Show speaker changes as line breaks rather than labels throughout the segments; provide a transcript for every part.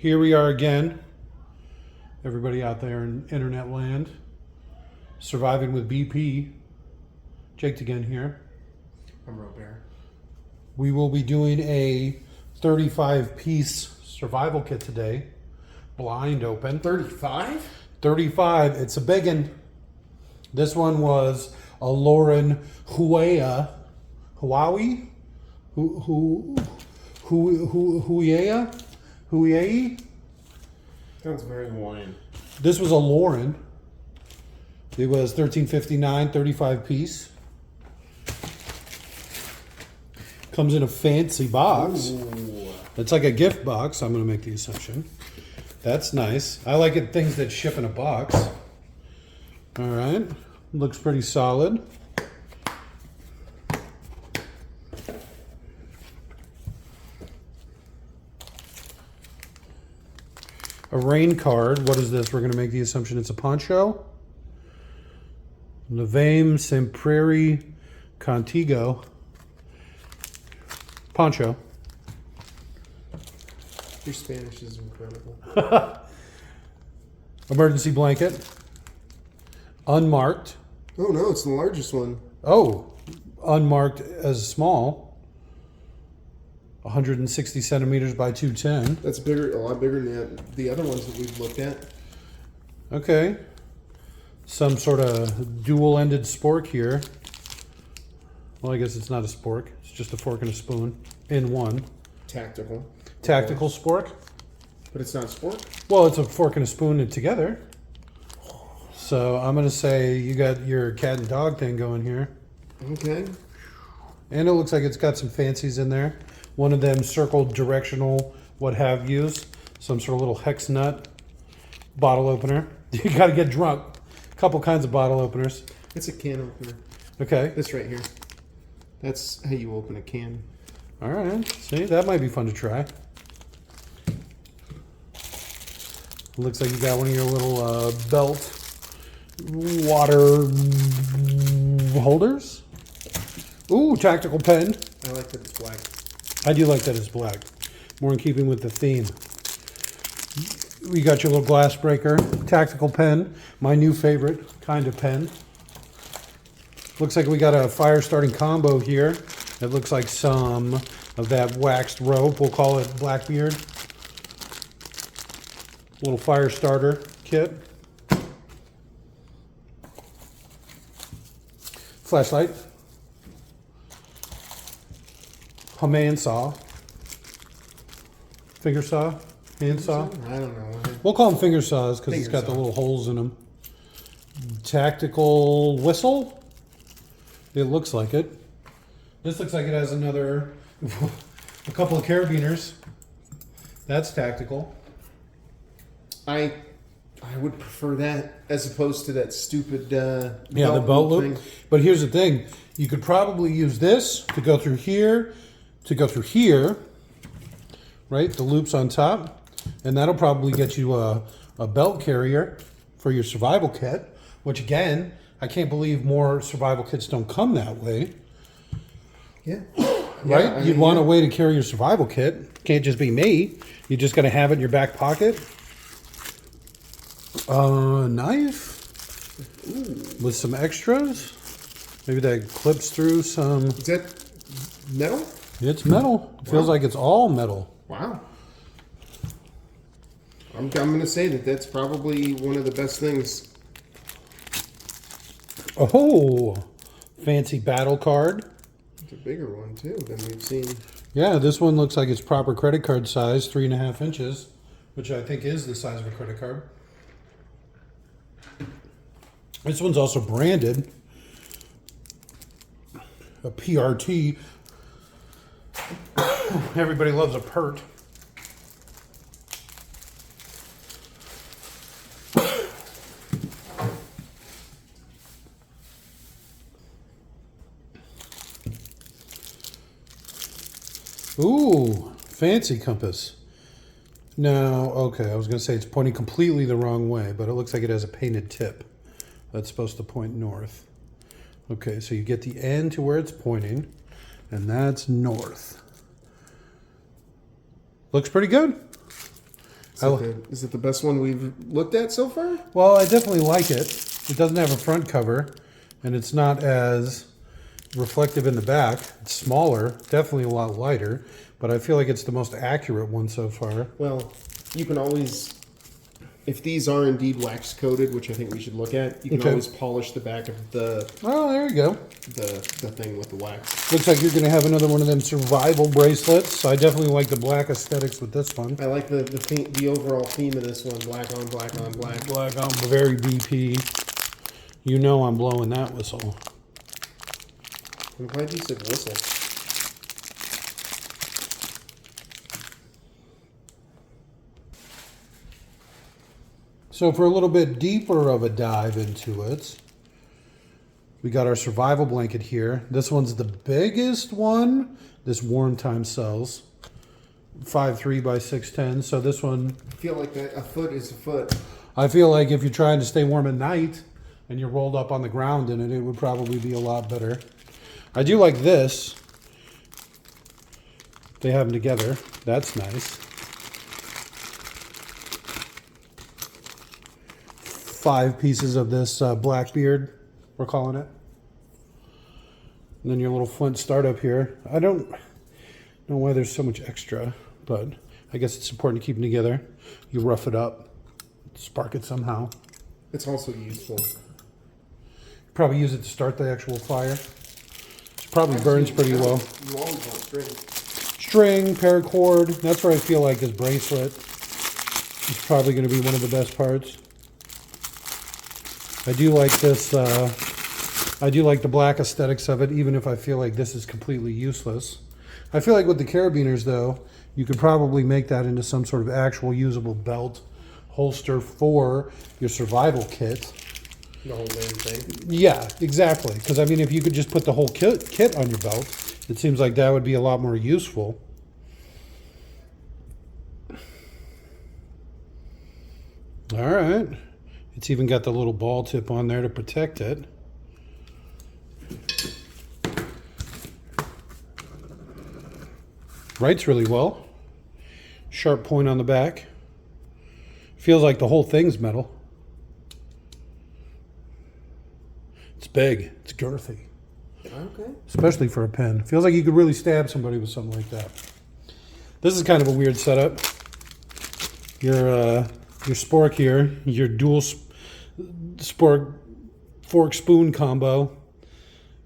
Here we are again. Everybody out there in internet land. Surviving with BP. Jake again here.
I'm Robert.
We will be doing a 35-piece survival kit today. Blind open.
35?
35. It's a biggin. This one was a Lauren Huia. Huawei? Huiei?
Sounds very Hawaiian.
This was a Lauren. It was $13.59, 35 piece. Comes in a fancy box.
Ooh.
It's like a gift box, I'm going to make the assumption. That's nice. I like it, things that ship in a box. All right. Looks pretty solid. A rain card. What is this? We're going to make the assumption it's a poncho. Levame Sempre Contigo. Poncho.
Your Spanish is incredible.
Emergency blanket. Unmarked.
Oh no, it's the largest one.
Oh, unmarked as small. 160 centimeters by 210.
That's bigger, a lot bigger than the other ones that we've looked at.
Okay. Some sort of dual-ended spork here. Well, I guess it's not a spork. It's just a fork and a spoon in one.
Tactical.
Tactical spork.
But it's not sport?
Well, it's a fork and a spoon together. So I'm going to say you got your cat and dog thing going here.
Okay.
And it looks like it's got some fancies in there. One of them circled directional what have yous. Some sort of little hex nut. Bottle opener. You got to get drunk. A couple kinds of bottle openers.
It's a can opener.
Okay.
This right here. That's how you open a can.
All right. See, that might be fun to try. Looks like you got one of your little belt water holders. Ooh, tactical pen.
I like that it's black.
I do like that it's black. More in keeping with the theme. We got your little glass breaker, tactical pen, my new favorite kind of pen. Looks like we got a fire starting combo here. It looks like some of that waxed rope. We'll call it Blackbeard. Little fire starter kit. Flashlight. Hand saw. Finger saw. Hand saw.
I don't know.
We'll call them finger saws because it's
Finger
got the
saw.
little holes in them. Tactical whistle. It looks like it. This looks like it has another, a couple of carabiners. That's tactical.
I would prefer that as opposed to that stupid
Yeah, the belt loop.
thing.
But here's the thing. You could probably use this to go through here, right? The loops on top. And that'll probably get you a belt carrier for your survival kit, which again, I can't believe more survival kits don't come that way.
Yeah.
Right?
Yeah, I
You'd
mean,
want a way to carry your survival kit. Can't just be me. You just got to have it in your back pocket. Knife with some extras. Maybe that clips through some.
Is that metal?
It's metal. It feels
Wow.
like it's all metal.
Wow. I'm going to say that that's probably one of the best things.
Oh, fancy battle card.
It's a bigger one, too, than we've seen.
Yeah, this one looks like it's proper credit card size, 3.5 inches, which I think is the size of a credit card. This one's also branded. A PRT. Everybody loves a PERT. Ooh, fancy compass. No, okay, I was going to say it's pointing completely the wrong way, but it looks like it has a painted tip. That's supposed to point north. Okay, so you get the end to where it's pointing, and that's north. Looks pretty good.
Is it the best one we've looked at so far?
Well, I definitely like it. It doesn't have a front cover, and it's not as reflective in the back. It's smaller, definitely a lot lighter, but I feel like it's the most accurate one so far.
Well, you can always, if these are indeed wax coated, which I think we should look at, you can
Okay.
always polish the back of the
Oh, there you go.
the thing with the wax.
Looks like you're going to have another one of them survival bracelets. I definitely like the black aesthetics with this one.
I like the overall theme of this one: black on black on black.
Black on very BP. You know I'm blowing that whistle.
I'm glad you said whistle.
So for a little bit deeper of a dive into it, we got our survival blanket here. This one's the biggest one. This warm time cells, 5'3" by 6'10". So this one,
I feel like that a foot is a foot.
I feel like if you're trying to stay warm at night and you're rolled up on the ground in it, it would probably be a lot better. I do like this. They have them together. That's nice. 5 pieces of this Blackbeard, we're calling it. And then your little flint startup here. I don't know why there's so much extra, but I guess it's important to keep them together. You rough it up, spark it somehow.
It's also useful.
Probably use it to start the actual fire. It probably burns pretty well.
You always want string.
String, paracord, that's where I feel like this bracelet is probably going to be one of the best parts. I do like this, I do like the black aesthetics of it, even if I feel like this is completely useless. I feel like with the carabiners, though, you could probably make that into some sort of actual usable belt holster for your survival kit.
The whole damn thing.
Yeah, exactly. Because, I mean, if you could just put the whole kit on your belt, it seems like that would be a lot more useful. All right. It's even got the little ball tip on there to protect it. Writes really well. Sharp point on the back. Feels like the whole thing's metal. It's big. It's girthy.
Okay.
Especially for a pen. Feels like you could really stab somebody with something like that. This is kind of a weird setup. Your spork here, your dual spork fork spoon combo.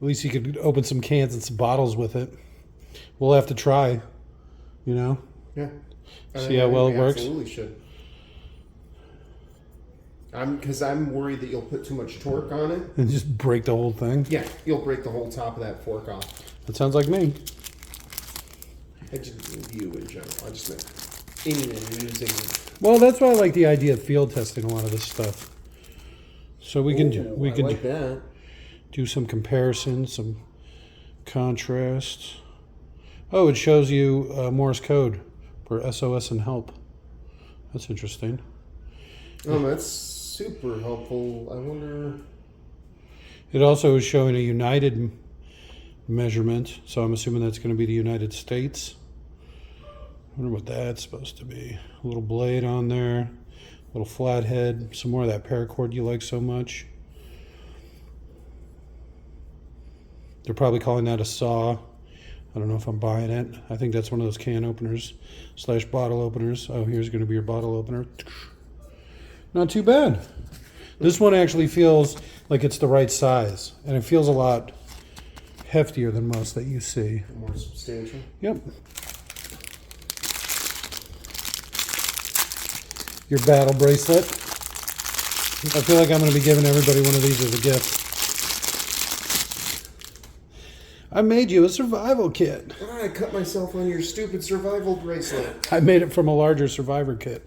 At least you could open some cans and some bottles with it. We'll have to try, you know.
Yeah.
See how well it works?
Absolutely should. Because I'm worried that you'll put too much torque on it.
And just break the whole thing.
Yeah, you'll break the whole top of that fork off.
That sounds like me.
I just mean you in general. I just meant aiming and using.
Well, that's why I like the idea of field testing a lot of this stuff. So we can
I like that.
do some comparisons, some contrast. Oh, it shows you Morse code for SOS and help. That's interesting.
Oh, that's super helpful. I wonder.
It also is showing a United measurement, so I'm assuming that's going to be the United States. I wonder what that's supposed to be. A little blade on there, a little flathead, some more of that paracord you like so much. They're probably calling that a saw. I don't know if I'm buying it. I think that's one of those can openers / bottle openers. Oh, here's going to be your bottle opener. Not too bad. This one actually feels like it's the right size, and it feels a lot heftier than most that you see.
More substantial.
Yep. Your battle bracelet. I feel like I'm going to be giving everybody one of these as a gift. I made you a survival kit.
I cut myself on your stupid survival bracelet.
I made it from a larger survivor kit.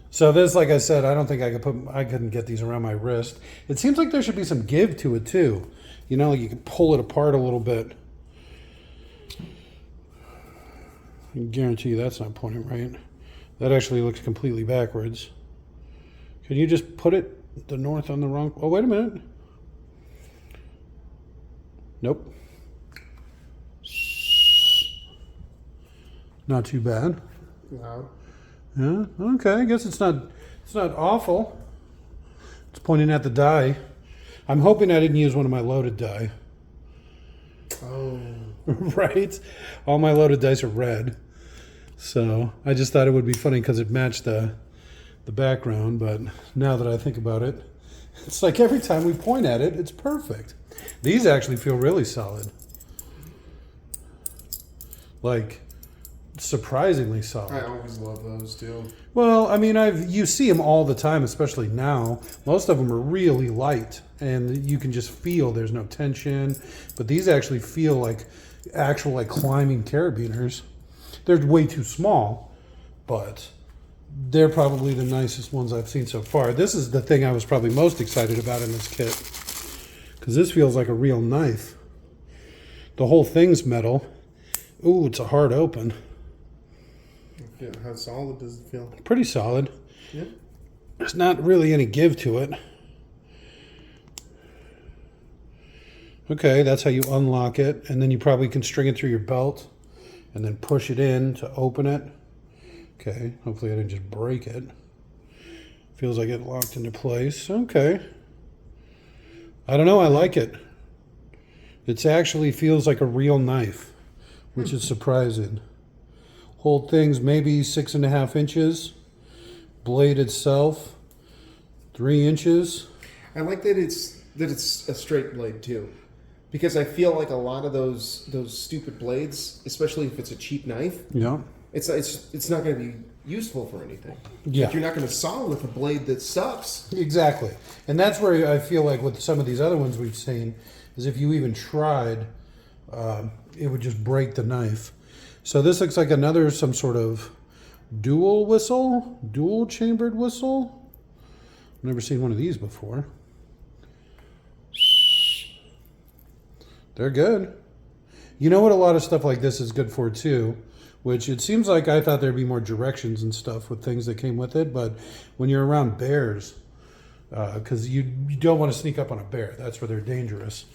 So this, like I said, I don't think I couldn't get these around my wrist. It seems like there should be some give to it too. You know, like you can pull it apart a little bit. I can guarantee you that's not pointing right. That actually looks completely backwards. Can you just put it the north on the wrong? Oh, wait a minute. Nope. Not too bad.
Wow.
Yeah, okay, I guess it's not awful. It's pointing at the die. I'm hoping I didn't use one of my loaded die.
Oh.
Right? All my loaded dice are red. So I just thought it would be funny because it matched the background, but now that I think about it, it's like every time we point at it, it's perfect. These actually feel really solid. Like, surprisingly solid.
I always love those too.
Well, I mean, you see them all the time, especially now. Most of them are really light, and you can just feel there's no tension. But these actually feel like actual like climbing carabiners. They're way too small, but they're probably the nicest ones I've seen so far. This is the thing I was probably most excited about in this kit, because this feels like a real knife. The whole thing's metal. Ooh, it's a hard open.
Yeah, how solid does it feel?
Pretty solid.
Yeah.
There's not really any give to it. Okay, that's how you unlock it, and then you probably can string it through your belt and then push it in to open it. Okay, hopefully I didn't just break it. Feels like it locked into place. Okay. I don't know, I like it. It actually feels like a real knife, which is surprising. Whole thing's maybe 6.5 inches. Blade itself, 3 inches.
I like that it's a straight blade too, because I feel like a lot of those stupid blades, especially if it's a cheap knife,
Yeah.
it's not going to be useful for anything.
Yeah.
Like, you're not going to saw with a blade that sucks.
Exactly. And that's where I feel like with some of these other ones we've seen, is if you even tried, it would just break the knife. So this looks like another, some sort of dual chambered whistle. I've never seen one of these before. They're good. You know what a lot of stuff like this is good for too, which it seems like I thought there'd be more directions and stuff with things that came with it, but when you're around bears, because you don't want to sneak up on a bear. That's where they're dangerous.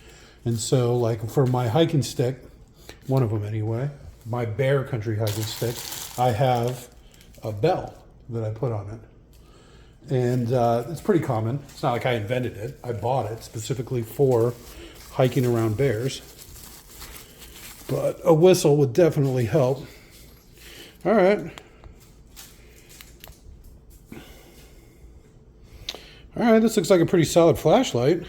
And so like for my hiking stick, one of them anyway, my bear country hiking stick, I have a bell that I put on it. And it's pretty common. It's not like I invented it. I bought it specifically for hiking around bears. But a whistle would definitely help. All right. All right, this looks like a pretty solid flashlight.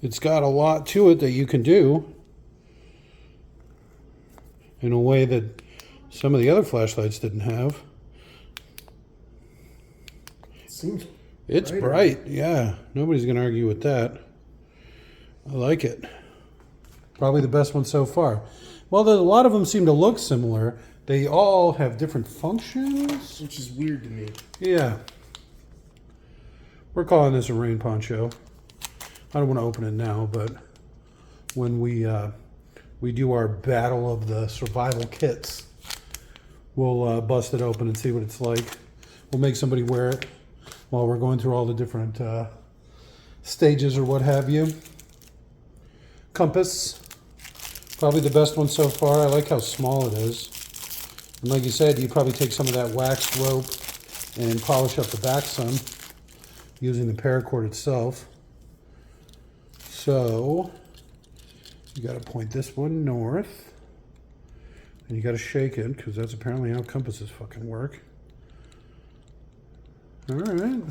It's got a lot to it that you can do in a way that some of the other flashlights didn't have.
It seems
It's
brighter.
bright, yeah. Nobody's going to argue with that. I like it. Probably the best one so far. Well, a lot of them seem to look similar. They all have different functions.
which is weird to me.
Yeah. We're calling this a rain poncho. I don't want to open it now, but when we do our battle of the survival kits, we'll bust it open and see what it's like. We'll make somebody wear it while we're going through all the different stages or what have you. Compass, probably the best one so far. I like how small it is. And like you said, you probably take some of that waxed rope and polish up the back some using the paracord itself. So you got to point this one north, and you got to shake it because that's apparently how compasses fucking work. All right.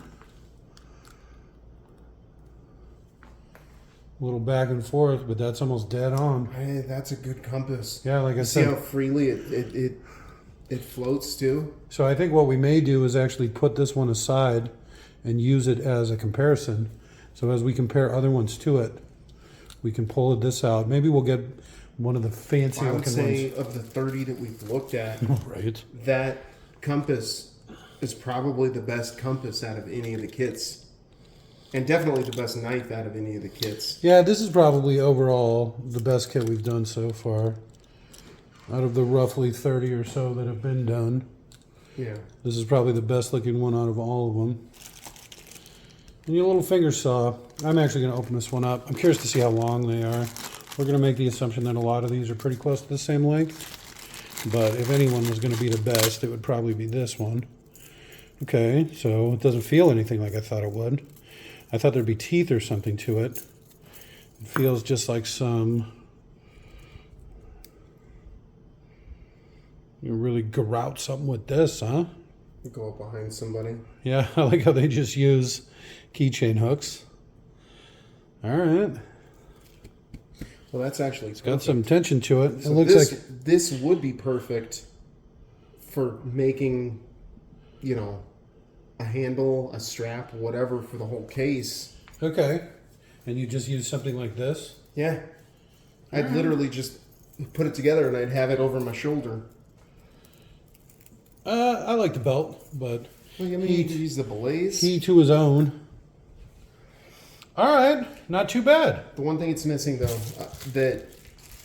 A little back and forth, but that's almost dead on.
Hey, that's a good compass.
Yeah, like I
See how
said.
freely it floats too.
So I think what we may do is actually put this one aside and use it as a comparison. So as we compare other ones to it, we can pull this out. Maybe we'll get one of the fancy
I would
looking
say
ones.
of the 30 that we've looked at,
Right.
that compass is probably the best compass out of any of the kits. And definitely the best knife out of any of the kits.
Yeah, this is probably overall the best kit we've done so far. Out of the roughly 30 or so that have been done,
Yeah.
this is probably the best looking one out of all of them. And your little finger saw, I'm actually going to open this one up. I'm curious to see how long they are. We're going to make the assumption that a lot of these are pretty close to the same length. but if anyone was going to be the best, it would probably be this one. Okay, so it doesn't feel anything like I thought it would. I thought there'd be teeth or something to it. It feels just like some... You really grout something with this, huh?
Go up behind somebody.
Yeah, I like how they just use keychain hooks. All right.
Well, that's actually
Got some tension to it.
So
it looks
this,
like...
this would be perfect for making, you know, a handle, a strap, whatever for the whole case.
Okay. And you just use something like this?
Yeah. I'd literally just put it together and I'd have it over my shoulder.
I like the belt, but
Well, I mean, you could use the blaze.
he to his own. All right, not too bad.
The one thing it's missing, though, that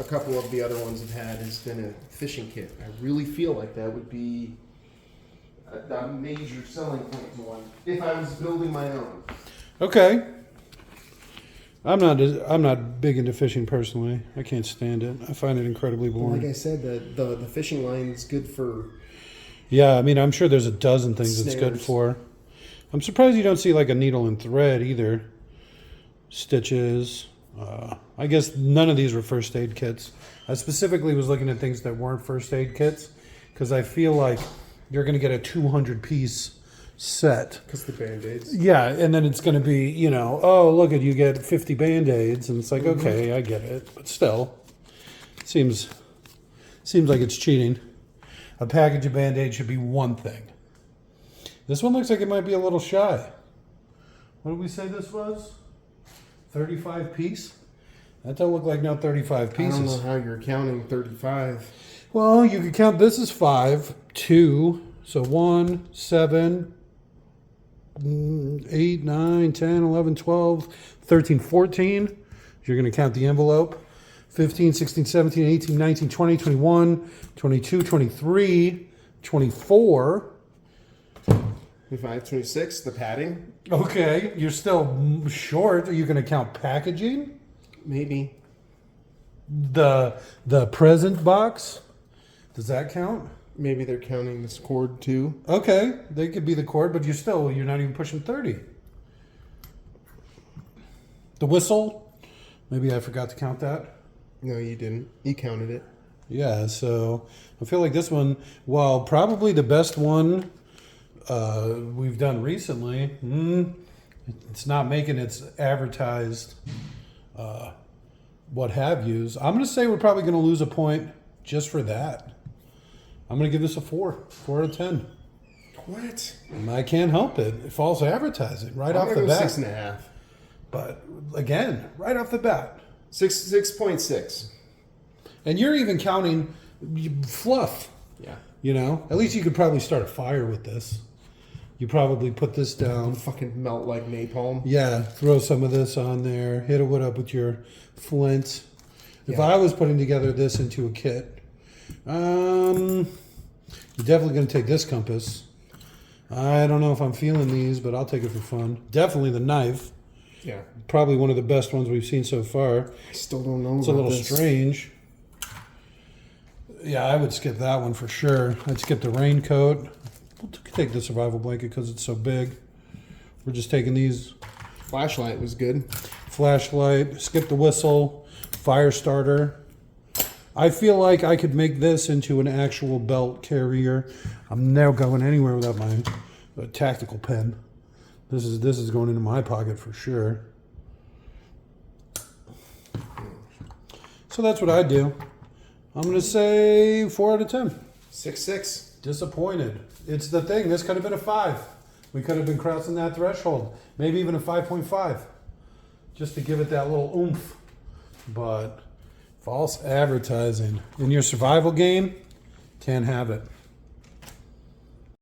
a couple of the other ones have had has been a fishing kit. I really feel like that would be a major selling point to one if I was building my own.
Okay. I'm not big into fishing personally. I can't stand it. I find it incredibly boring.
Like I said, the fishing line is good for.
Yeah, I mean, I'm sure there's a dozen things it's good
Snares.
for. I'm surprised you don't see like a needle and thread either. Stitches. I guess none of these were first aid kits. I specifically was looking at things that weren't first aid kits because I feel like you're going to get a 200-piece set.
Because the band-aids.
Yeah, and then it's going to be, you know, oh, look at you get 50 Band-Aids, and it's like, okay, I get it, but still, seems like it's cheating. A package of Band-Aids should be one thing. This one looks like it might be a little shy. What did we say this was? 35 piece? That don't look like no 35
I
pieces.
don't know how you're counting 35.
Well, you could count this as 5, 2, so 1, 7, 8, 9, 10, 11, 12, 13, 14. You're going to count the envelope. 15, 16, 17, 18, 19, 20, 21, 22, 23, 24.
25, 26, the padding.
Okay, you're still short. Are you going to count packaging?
Maybe.
The present box? Does that count?
Maybe they're counting this cord too.
Okay, they could be the cord, but you're not even pushing 30. The whistle? Maybe I forgot to count that.
No, you didn't. You counted it.
Yeah, so I feel like this one, while probably the best one we've done recently, it's not making its advertised what have yous. I'm going to say we're probably going to lose a point just for that. I'm going to give this a 4 out of 10.
What?
I can't help it. False advertising right
I'm
off
gonna
the
go
bat.
6.5.
But again, right off the bat.
6.6.
And you're even counting fluff.
Yeah.
You know, at least you could probably start a fire with this. You probably put this down.
Fucking melt like napalm.
Yeah, throw some of this on there. Hit it up with your flint. If
Yeah.
I was putting together this into a kit, you're definitely going to take this compass. I don't know if I'm feeling these, but I'll take it for fun. Definitely the knife.
Yeah.
Probably one of the best ones we've seen so far.
I still don't know.
It's a little strange. Yeah, I would skip that one for sure. I'd skip the raincoat. We'll take the survival blanket because it's so big. We're just taking these.
Flashlight was good.
Flashlight, skip the whistle, fire starter. I feel like I could make this into an actual belt carrier. I'm never going anywhere without my tactical pen. This is going into my pocket for sure. So that's what I do. I'm going to say 4 out of 10.
6.6.
Disappointed. It's the thing. This could have been a 5. We could have been crossing that threshold. Maybe even a 5.5. Just to give it that little oomph. But false advertising in your survival game, can't have it.